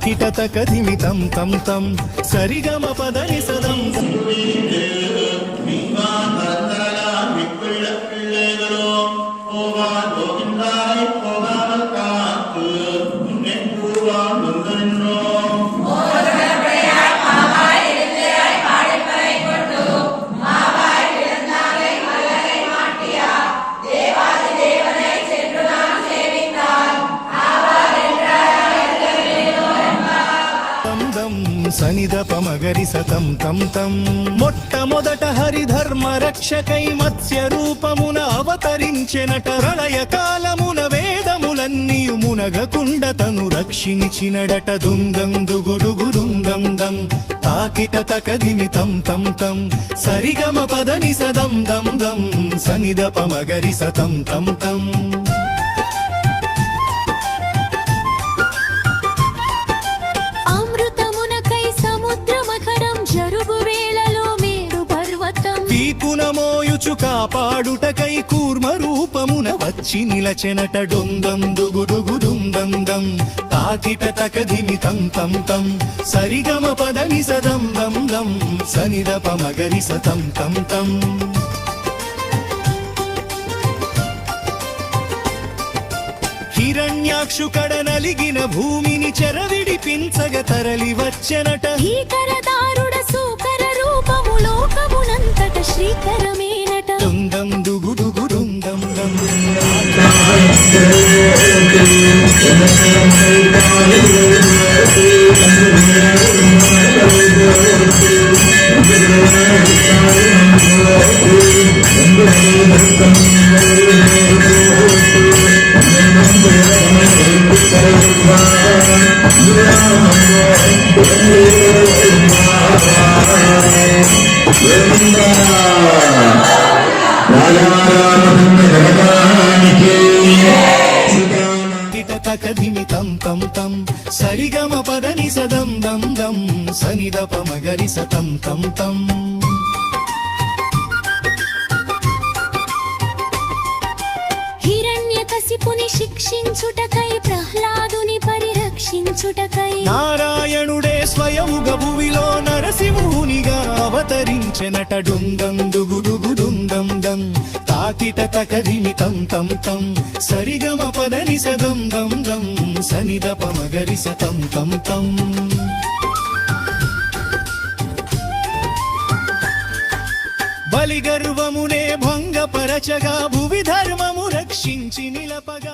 తాకిట తకధిమి తం తం తం సరిగమ పదని సదం సనిదప మగరి సతం తం తం మొట్టమొదట హరిధర్మ రక్షకై మత్స్య రూపమున అవతరించెనట ప్రళయ కాలమున వేదములన్నీయు మునగకుండ తను రక్షించినడట దుంగం దుగుడుగు దుంగం దం తాకిట తకదిమి తం తం తం సరిగమ పదని సదం దం దం సనిదప మగరి సతం తం తం మోయుచు కాపాడుటకై కూర్మ రూపమున వచ్చి నిలచెనట డొందం దుగుడుగు దుందం దం తాకిట తకధిమి తం తం తం సరిగమ పదని సదం దం దం సనిదప మగరి సతం తం తం హిరణ్యాక్షు కడనలిగిన భూమిని చెరవిడిపించగ తరలి వచ్చెనట భీకరదారుడ సూకర రూపము లోకమునంతట శ్రీకరమేనట దుందం దుగుడుగు దుందం దం తకధిమి తం తం తం సరిగమ పదని సదం దం దం సనిదప మగరి సతం తం తం హిరణ్యకశిపుని శిక్షించుటకై ప్రహ్లాదుని పరిరక్షించుటకై నారాయణుడే స్వయముగ భువిలో నరసింహునిగా అవతరించెనట డుందం దుగుడుగు దుందం దం తాకిట తకధిమి తం తం తం సరిగమ పదని సదం దం దం సనిదప మగరి సతం తం తం బలి గర్వమునే భంగపరచగా భువి ధర్మము రక్షించి నిలపగా